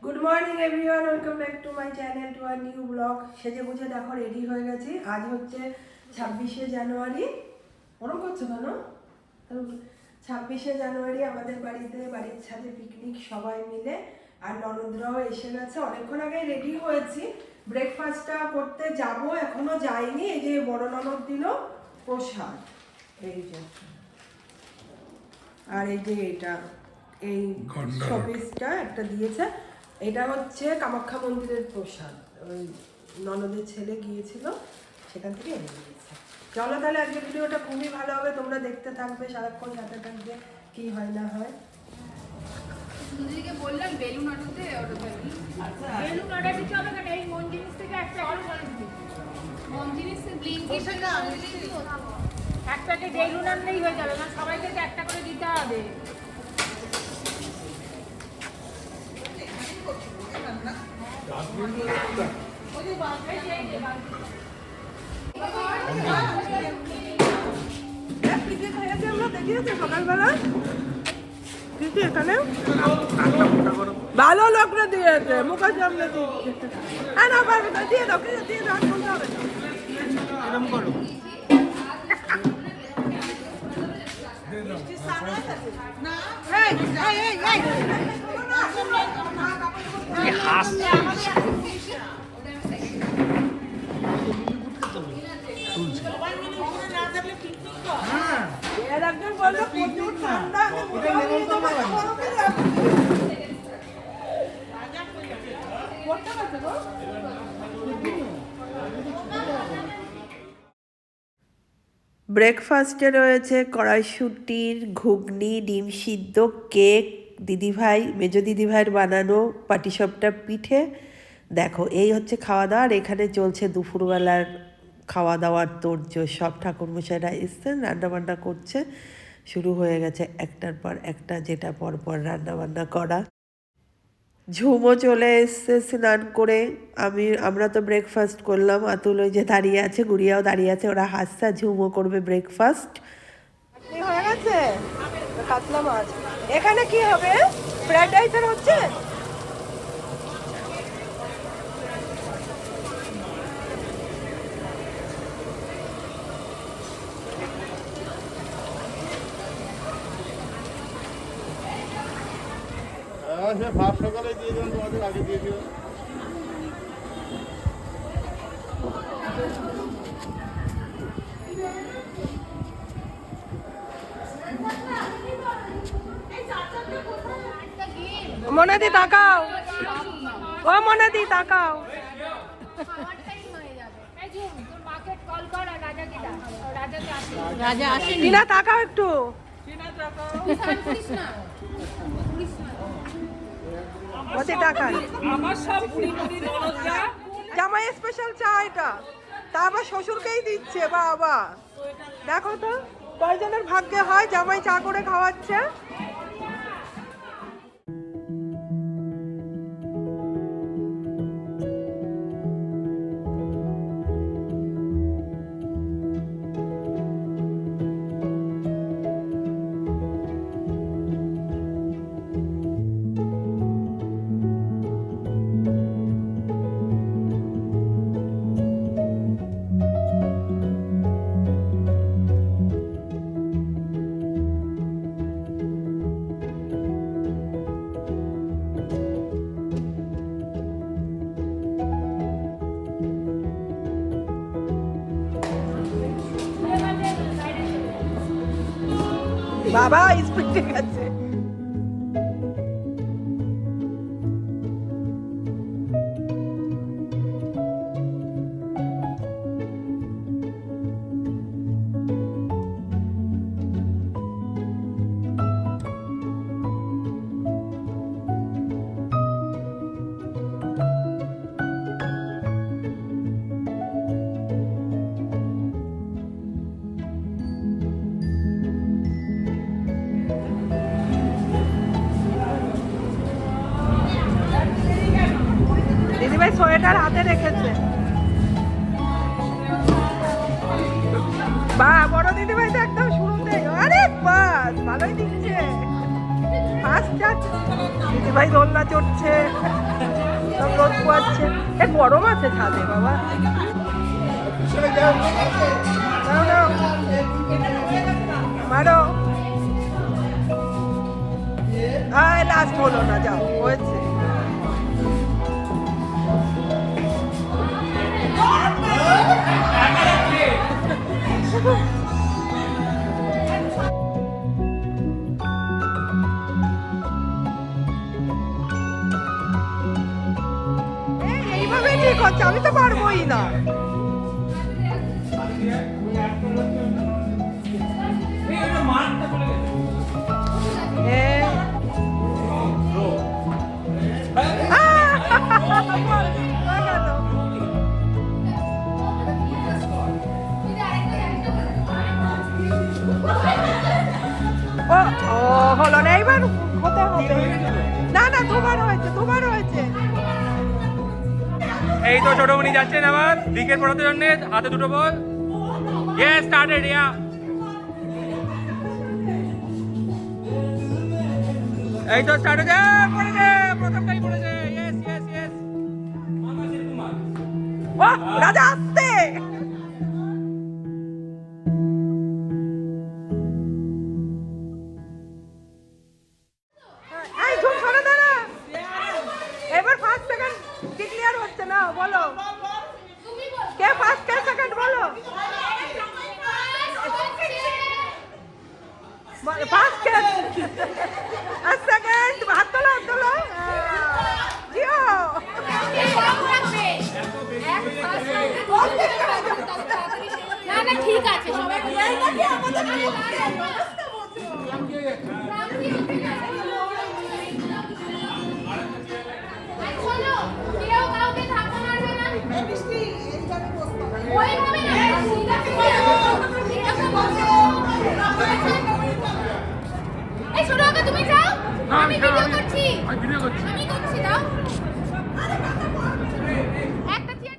Good morning everyone, welcome back to my channel to our new blog. সেজে বুঝে দেখো ready হয়ে গেছি। আজ হচ্ছে 26শে জানুয়ারি। ওরকম করছো কেন? 26শে জানুয়ারি আমাদের বাড়ির ছাদে পিকনিক সবাই মিলে, আর ননদরাও এসে গেছে। অনেকক্ষণ আগে রেডি হয়েছি, ব্রেকফাস্টটা করতে যাব, এখনো যাইনি। এই যে বড় ননদ দিল প্রসাদ, এই যে, আর এই যে এটা এই শোপিসটা একটা দিয়েছে। এটা হচ্ছে কামাখ্যা মন্দিরের প্রসাদ, ওই ননদের ছেলে গিয়েছিল সেখান থেকে এনে দিয়েছে। চলো তাহলে আজকে ভিডিওটা খুবই ভালো হবে, তোমরা দেখতে থাকবে, সারাক্ষণ সাথে থাকবে, কি হয় না হয়। সুজিকে বললাম বেলুন অটোতে বেলুন অর্ডার দিতে হবে কারণ এই মন জিনিস থেকে একটা অল করে দিবি। মন জিনিস ব্লিঙ্কিট থেকে এক প্যাকেট বেলুন আনলেই হয়ে যাবে, মানে সবাইকে একটা করে দিতে হবে। সকালবেলা এখানে ভালো লোকরা দিয়েছে, মুখের সামনে দিচ্ছে। হ্যাঁ না পারবে না, দিয়ে দাও, দিয়ে দাও, বলতে হবে না। এরকম করো। একজন বললো প্রচুর ঠান্ডা, ব্রেকফাস্টে রয়েছে কড়াইশুঁটির ঘুগনি, ডিম সিদ্ধ, কেক, দিদিভাই মেজো দিদিভাইয়ের বানানো পাটিসাপটা পিঠে। দেখো এই হচ্ছে খাওয়া দাওয়া। আর এখানে চলছে দুপুরবেলার খাওয়া দাওয়ার তোড়জোড়। সব ঠাকুরমশাইরা এসছেন, রান্নাবান্না করছে, শুরু হয়ে গেছে একটার পর একটা, যেটা পরপর রান্নাবান্না করা। ঝুমও চলে এসছে স্নান করে। আমরা তো ব্রেকফাস্ট করলাম, আতুল ওই যে দাঁড়িয়ে আছে, গুড়িয়াও দাঁড়িয়ে আছে, ওরা হাসছে। ঝুমও করবে ব্রেকফাস্ট। হয়ে গেছে কাতলা মাছ। এখানে কি হবে? ফ্রাইড রাইস হচ্ছে। ভাত সকালে দিয়ে দেবেন, তোমাদের আগে দিয়ে দিও। মনাদি তাকাও, ও মনাদি তাকাও। রাজা আসেনি, টিনা তাকাও একটু। জামাই স্পেশাল চা এটা, তা আবার শ্বশুরকেই দিচ্ছে। বাবা দেখো তো কয়জনের ভাগ্যে হয় জামাই চা করে খাওয়াচ্ছে। বাবা স্পিডে গেছে। দিদিভাই সোয়েটার হাতে রেখেছে। বা বড় দিদিভাই তো একদম শুরুতেই, আরে বাস ভালোই দিচ্ছে, ফার্স্ট যাচ্ছে দিদিভাই, দোলনা চড়ছে। পোয়াচ্ছে। এ গরম আছে ছাদে বাবা। নাও নাও মারো। লাস্ট হলো না, যাও হয়েছে। এইভাবে ঠিক হচ্ছে, আমি তো পারবোই না। হলো না, এইবার হতে হবে। না না, দুবার হয়েছে, দুবার হয়েছে। এই তো ছোটমণি যাচ্ছেন আবার উইকেট পড়াতে জন্য, হাতে দুটো বল। Yes, started. ইয়া, এই তো স্টার্ট হয়েছে, পড়েছে, প্রথমটাই পড়েছে। Yes yes yes. রাজা আসতে। এবার ফার্স্ট সেকেন্ড ডিক্লেয়ার হচ্ছে না, বলো কে ফার্স্ট কে সেকেন্ড বলো। ফার্স্ট কে আর সেকেন্ড, হাত তোলো হাত তোলো। জিও না না ঠিক আছে সবাই তুমি যাও, আমি ভিডিও করছি, আমি করছি, দাও একটা চেয়ার।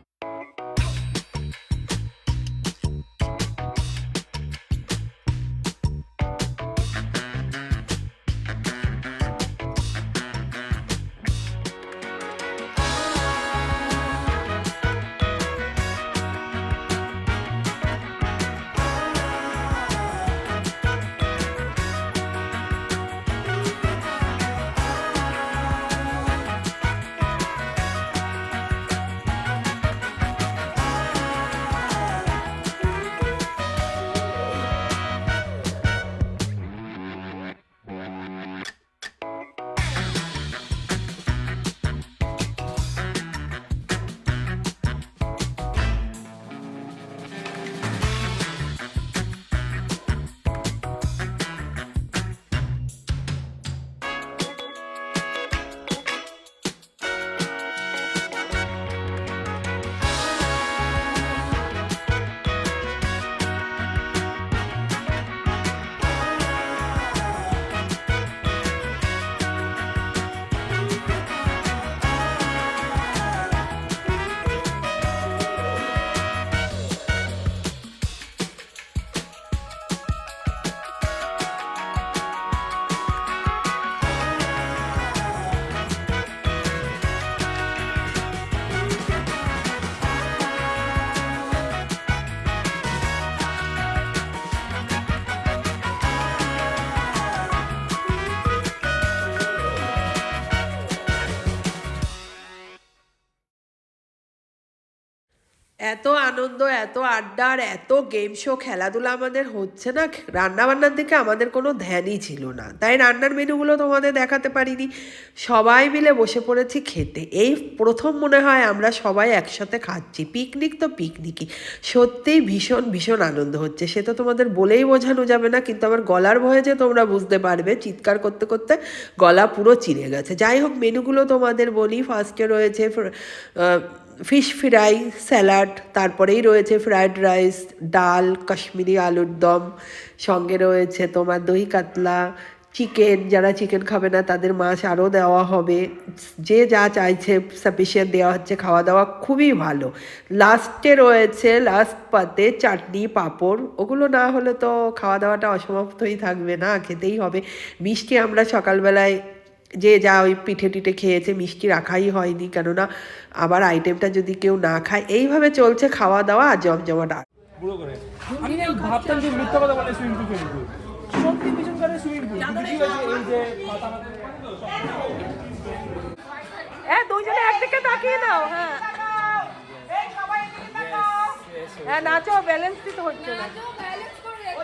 এত আনন্দ, এত আড্ডা আর এত গেম শো, খেলাধুলা আমাদের হচ্ছে না, রান্নাবান্নার দিকে আমাদের কোনো ধ্যানই ছিল না, তাই রান্নার মেনুগুলো তোমাদের দেখাতে পারিনি। সবাই মিলে বসে পড়েছি খেতে, এই প্রথম মনে হয় আমরা সবাই একসাথে খাচ্ছি। পিকনিক তো পিকনিকই, সত্যিই ভীষণ ভীষণ আনন্দ হচ্ছে, সে তো তোমাদের বলেই বোঝানো যাবে না, কিন্তু আমার গলার ভয়ে যে তোমরা বুঝতে পারবে, চিৎকার করতে করতে গলা পুরো চিড়ে গেছে। যাই হোক, মেনুগুলো তোমাদের বলি। ফার্স্টে রয়েছে ফিশ ফ্রাই, স্যালাড, তারপরেই রয়েছে ফ্রায়েড রাইস, ডাল, কাশ্মীরি আলুর দম, সঙ্গে রয়েছে তোমার দই কাতলা, চিকেন, যারা চিকেন খাবে না তাদের মাছ আরও দেওয়া হবে, যে যা চাইছে সাফিসিয়েন্ট দেওয়া হচ্ছে, খাওয়া দাওয়া খুবই ভালো। লাস্টে রয়েছে লাস্ট পাতে চাটনি পাঁপড়, ওগুলো না হলে তো খাওয়া দাওয়াটা অসমাপ্তই থাকবে, না খেতেই হবে। মিষ্টি আমরা সকালবেলায় যে যা ওই পিঠে টিঠে খেয়েছে, মিষ্টি রাখাই হয়নি, কেননা আবার আইটেমটা যদি কেউ না খায়। এইভাবে চলছে খাওয়া দাওয়া আর জমজমাট। পুরো করে আমি ভাবতাম যে মিথ্যা কথা বলে সুইমিং পুল সুইমিং পুল, সত্যি পিছন করে সুইমিং পুল। কি হয়েছে এই যে মাথা মাথা দুইজনে একদিকে তাকিয়ে নাও। হ্যাঁ হ্যাঁ নাচো, ব্যালেন্স দিতে হচ্ছে না। ব্যালেন্স করে রেখো।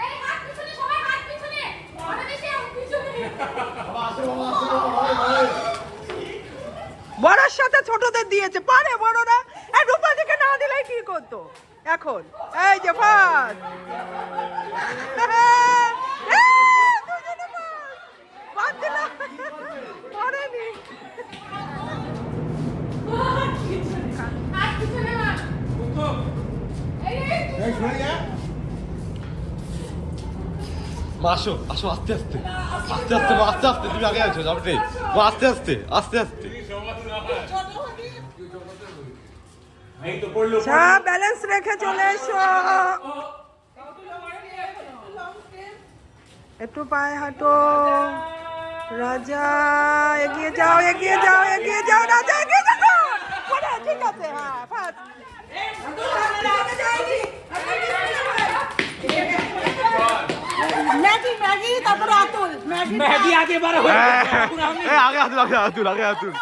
এই হাত পিছনে, সবাই হাত পিছনে, বড় বেশি হাত পিছনে। বড়র সাথে ছোটদের দিয়েছে, পারে বড়রা। এই রূপাদিকে না দিলেই কি করতো এখন? এই যে ফার্স্ট হাত পিছনে মার। এই আসো আসো, আস্তে আস্তে আস্তে আস্তে মা, আস্তে আস্তে, তুমি আগে আছো, যাবে মা, আস্তে আস্তে আস্তে আস্তে। সব ব্যালেন্স রেখে চলে এসো। একটু পায়ে হাঁটো রাজা, এগিয়ে যাও এগিয়ে যাও এগিয়ে যাও রাজা, এগিয়ে যাও। বড়, ঠিক আছে। হ্যাঁ ফার্স্ট ম্যাগি তারপরে আতুল ম্যাগি আগে বার হয়ে আগে আতুল, আগে আতুল, আগে আতুল।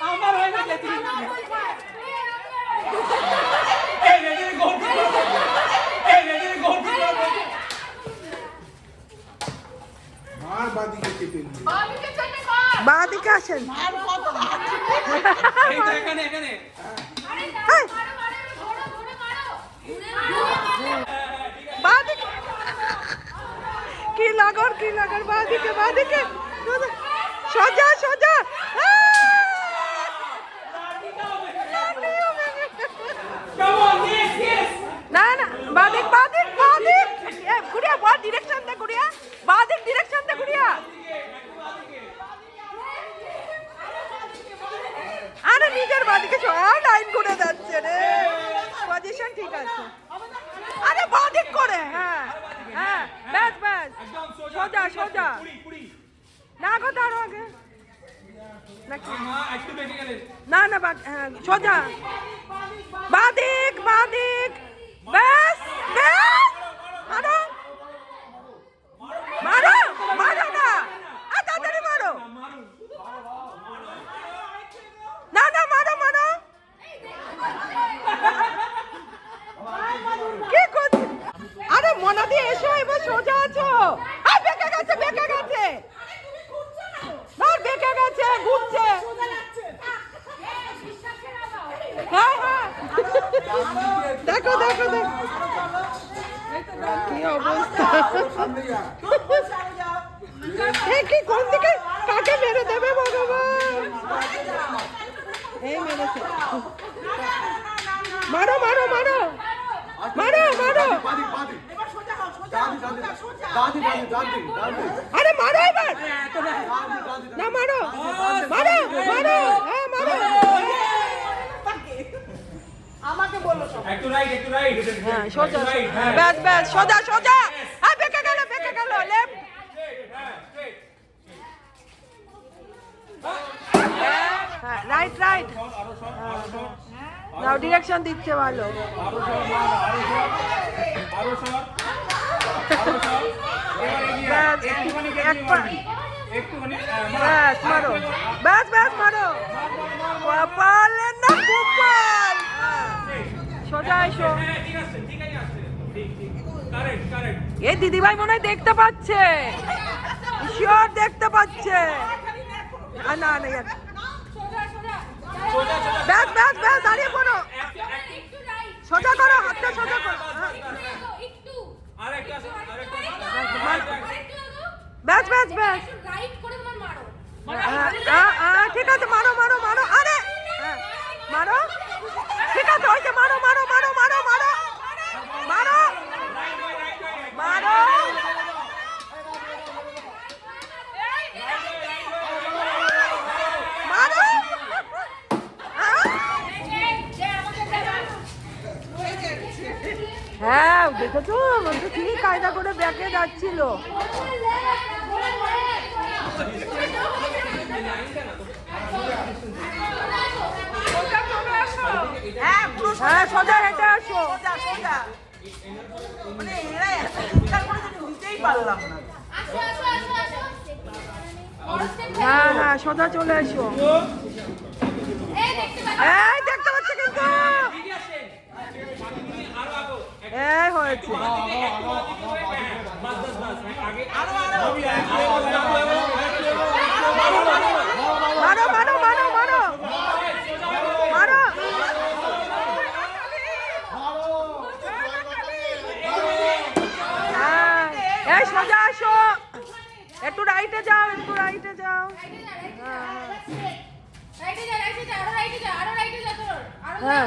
আমার হয়ে গেছে। এই রেডি গো, এই রেডি গো। মার বাদিকে চেপে নিয়ে বাদিকে চলে কর। বাঁদিকে আসেন। এই তো এখানে এখানে। আরে মারো মারো, ধরো ধরে মারো। বাঁদিকে কি লাগর বাঁদিকে বাঁদিকে সোজা সোজা। Come on, yes, yes. না না বাঁদিক বাঁদিক বাঁদিক। এ গুড়িয়া বল ডিরেকশন দে গুড়িয়া, বাঁদিক ডিরেকশন দে গুড়িয়া। আরে নিজের বাঁদিকে সব লাইন করে যাচ্ছে রে, পজিশন ঠিক আছে। আরে বাঁদিক করে। হ্যাঁ হ্যাঁ ব্যাস ব্যাস, একদম সোজা সোজা। পুরি পুরি। না গো তার আগে নাকি? মা একটু বেঁকে গেলেন। না না হ্যাঁ সোজা বাঁদিক বাঁদিক, ব্যাস ব্যাস। মারো মারো মারো না, তাড়াতাড়ি মারো। না না মারো মারো। কি করছিস? আরে মনা দিয়ে এসো, এবার সোজা আছো। বেঁকে গেছে বেঁকে গেছে, ধর বেঁকে গেছে, ঘুরছে। হ্যাঁ হ্যাঁ দেখো দেখো দেখো কি অবস্থা। কি কোন দিকে কাকে মেরে দেবে ভগবান? এই মেরেছে। মারো মারো মারো মারো মারো। আরে মারো এবার, না মারো মারো মারো। হ্যাঁ মারো। আমাকে বলো সব একটু রাইট একটু রাইট। হ্যাঁ সোজা ব্যাস ব্যাস সোজা সোজা। হ্যাঁ বেঁকে গেল লেফট। হ্যাঁ রাইট রাইট। নাও ডিরেকশন দিচ্ছে ভালো। আরো সর মার, আরো সর, আরো সর। এবার এগিয়ে ব্যাস, একটুখানি এক পা। একটুখানি ব্যাস মারো, ব্যাস ব্যাস মারো। কপালে না কপাল। সোজা এসো। হ্যাঁ ঠিক আছে ঠিক আছে আসছে। ঠিক ঠিক কারেক্ট কারেক্ট। এই দিদিভাই মনে হয় দেখতে পাচ্ছে, শিওর দেখতে পাচ্ছে। না না সোজা সোজা। সোজা সোজা। ব্যাস ব্যাস ব্যাস, দাঁড়িয়ে পড়ো। একটু রাইট। সোজা করো, হাতটা সোজা করো। একটু আরেকটা আছে, আরেকটা আছে। আরেকটু আগো। ব্যাস ব্যাস ব্যাস। একটু রাইট করে তোমার মারো। ঠিক আছে মারো মারো মারো। আরে হ্যাঁ, মারো ঠিক আছে, ওই যে মারো মারো মারো মারো মারো মারো মারো। মারো। হ্যাঁ দেখেছো বন্ধু কি কায়দা করে ব্যাকে যাচ্ছিল। হ্যাঁ সোজা হেঁটে আসো। মানে এরা এত চিৎকার করে যে নিতেই পারলাম না। হ্যাঁ হ্যাঁ সোজা চলে এসো। এই দেখতে পাচ্ছি কিন্তু এই হয়েছে। মারো মারো মারো মারো মারো। হ্যাঁ এই সোজা আসো, একটু রাইটে যাও, একটু রাইটে যাও। হ্যাঁ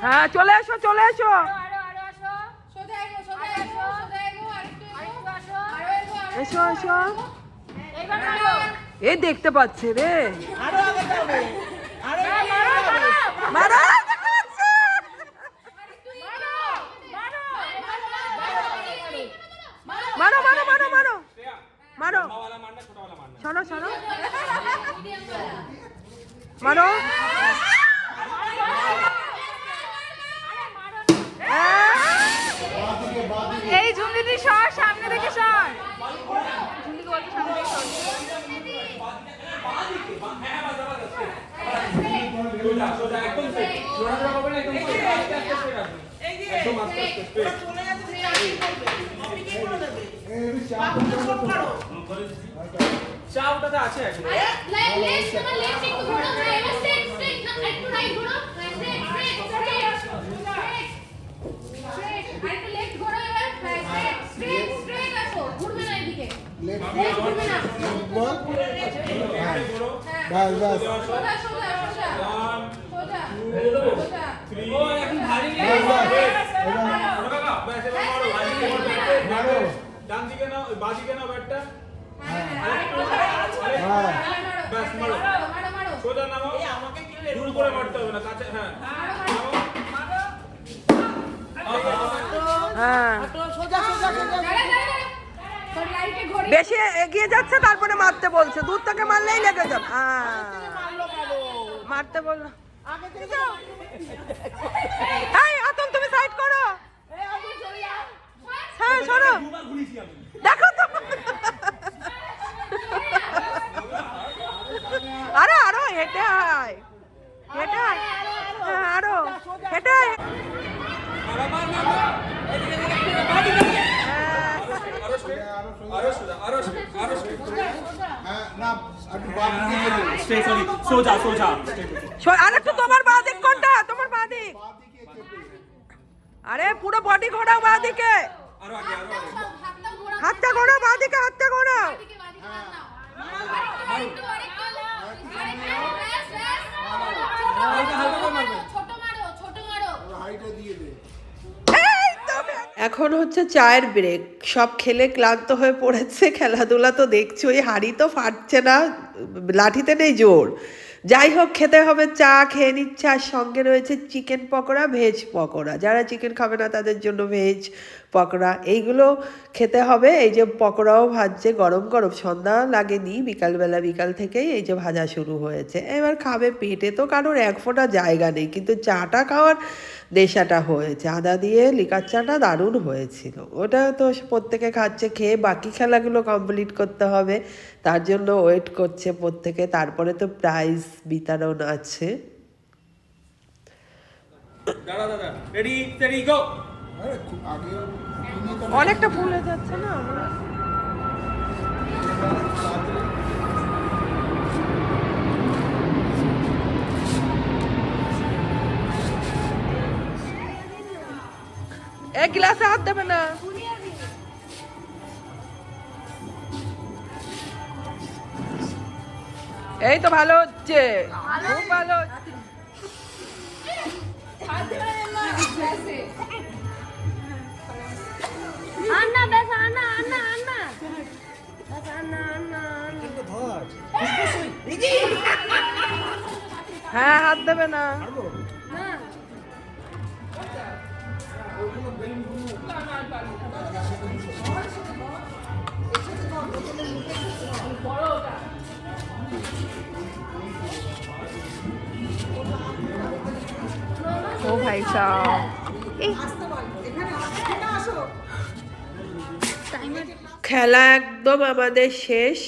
হ্যাঁ চলে এসো চলে এসো। এসো এসো। এই দেখতে পাচ্ছে রে। আরো আগে যাবে, আরো মারো। মারো মারো মারো মারো মারো। সরো সরো মারো। এই ঝুমদিদি সর, সামনে দেখে সর। ঝুমদিকে বলতে সামনে দেখে সর। চা ওটাতে আছে এখন। ডান দিকে নাও, বাঁ দিকে নাও ব্যাটটা। ব্যাস মারো, সোজা নামাও। দূর করে মারতে হবে না, কাছে। হ্যাঁ হ্যাঁ সোজা সোজা সোজা। বেশি এগিয়ে যাচ্ছে তারপরে মারতে বলছে, দূর থেকে মারলেই লেগে যাবে। মারতে বললো। আগে থেকে যাও। এই আতন তুমি সাইড করো। হ্যাঁ সরো। দেখো তো আরে আরো হেঁটে আয়, হেঁটে আয়। হ্যাঁ আরো হেঁটে আয়। আর একটু তোমার বাঁ দিক কোনটা? তোমার বাঁ দিক। আরে পুরো বডি ঘোরাও বাঁ দিকে। হাতটা ঘোরাও বাঁ দিকে, হাতটা ঘোরাও। এখন হচ্ছে চায়ের ব্রেক। সব খেলে ক্লান্ত হয়ে পড়েছে, খেলাধুলা তো দেখছি, ওই হাঁড়ি তো ফাটছে না, লাঠিতে নেই জোর। যাই হোক খেতে হবে, চা খেয়ে নিচ্ছে। আর সঙ্গে রয়েছে চিকেন পকোড়া, ভেজ পকোড়া। যারা চিকেন খাবে না তাদের জন্য ভেজ পকোড়া, এইগুলো খেতে হবে। এই যে পকোড়াও ভাজছে গরম গরম, সন্ধ্যা লাগেনি, বিকাল থেকেই এই যে ভাজা শুরু হয়েছে। এবার খাবে, পেটে তো কারোর এক ফোঁটা জায়গা নেই, কিন্তু চাটা খাওয়ার নেশাটা হয়েছে। আদা দিয়ে লিকার চাটা দারুণ হয়েছিল। ওটা তো প্রত্যেকে খাচ্ছে, খেয়ে বাকি খেলাগুলো কমপ্লিট করতে হবে, তার জন্য ওয়েট করছে প্রত্যেকে। তারপরে তো প্রাইজ বিতরণ আছে। দাঁড়া দাদা, রেডি স্টেডি গো। অনেকটা ফুলে যাচ্ছে না। এক গ্লাসে হাত দেবে না। এই তো ভালো হচ্ছে, খুব ভালো। আন্না বেশ আন্না আন্না আন্না বেশ আন্না আন্না হ্যাঁ হাত দেবে না। না ভাই সাব এই খেলা একদম আমাদের শেষ,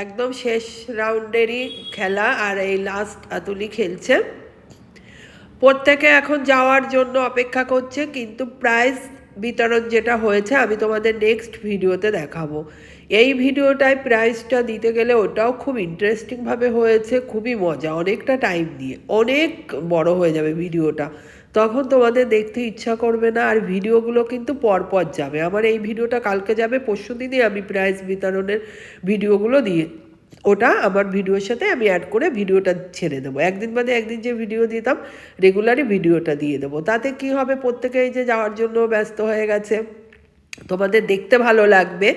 একদম শেষ রাউন্ডেরই খেলা। আর এই লাস্ট আতুলি খেলছে, প্রত্যেকে এখন যাওয়ার জন্য অপেক্ষা করছে। কিন্তু প্রাইজ বিতরণ যেটা হয়েছে আমি তোমাদের নেক্সট ভিডিওতে দেখাবো। এই ভিডিওটায় প্রাইজটা দিতে গেলে ওটাও খুব ইন্টারেস্টিংভাবে হয়েছে, খুবই মজা, অনেকটা টাইম দিয়ে, অনেক বড় হয়ে যাবে ভিডিওটা, তখন তোমাদের দেখতে ইচ্ছা করবে না। আর ভিডিওগুলো কিন্তু পরপর যাবে, আমার এই ভিডিওটা কালকে যাবে, পরশু দিনই আমি প্রাইজ বিতরণের ভিডিওগুলো দিয়ে ওটা আমার ভিডিওর সাথে আমি অ্যাড করে ভিডিওটা ছেড়ে দেবো। একদিন বাদে একদিন যে ভিডিও দিতাম রেগুলারই ভিডিওটা দিয়ে দেবো। তাতে কি হবে, প্রত্যেকেই যে যাওয়ার জন্য ব্যস্ত হয়ে গেছে, তোমাদের দেখতে ভালো লাগবে।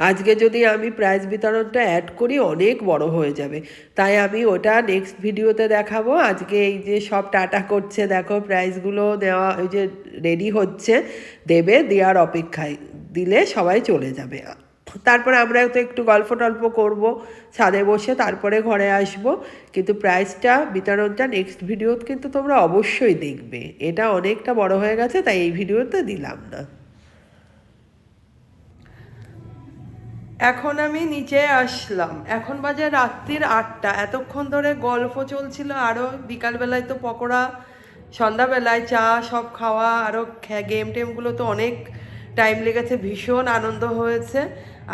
আজকে যদি আমি প্রাইজ বিতরণটা অ্যাড করি অনেক বড় হয়ে যাবে, তাই আমি ওটা নেক্সট ভিডিওতে দেখাবো। আজকে এই যে সব টাটা করছে, দেখো প্রাইজগুলো দেওয়া, ওই যে রেডি হচ্ছে, দেবে, দেওয়ার অপেক্ষায়, দিলে সবাই চলে যাবে। তারপরে আমরা তো একটু গল্প টল্প করবো ছাদে বসে, তারপরে ঘরে আসব। কিন্তু প্রাইজটা বিতরণটা নেক্সট ভিডিও কিন্তু তোমরা অবশ্যই দেখবে। এটা অনেকটা বড় হয়ে গেছে, তাই এই ভিডিওতে দিলাম না। এখন আমি নিচে আসলাম, এখন বাজে রাত্রির 8টা। এতক্ষণ ধরে গল্প চলছিল, আরও বিকালবেলায় তো পকোড়া, সন্ধ্যাবেলায় চা সব খাওয়া, আরও গেম টেমগুলো তো অনেক টাইম লেগেছে, ভীষণ আনন্দ হয়েছে।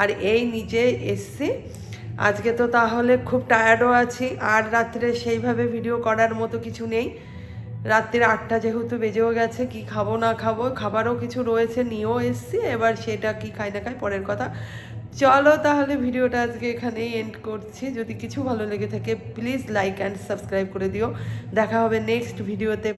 আর এই নিচে এসছি আজকে, তো তাহলে খুব টায়ার্ডও আছি, আর রাত্রে সেইভাবে ভিডিও করার মতো কিছু নেই। রাত্রির 8টা যেহেতু বেজেও গেছে, কি খাবো না খাবো, খাবারও কিছু রয়েছে নিয়েও এসছি, এবার সেটা কি খাই না খাই পরের কথা। চলো তাহলে ভিডিওটা আজকে এখানেই এন্ড করছি। যদি কিছু ভালো লেগে থাকে প্লিজ লাইক অ্যান্ড সাবস্ক্রাইব করে দিও। দেখা হবে নেক্সট ভিডিওতে।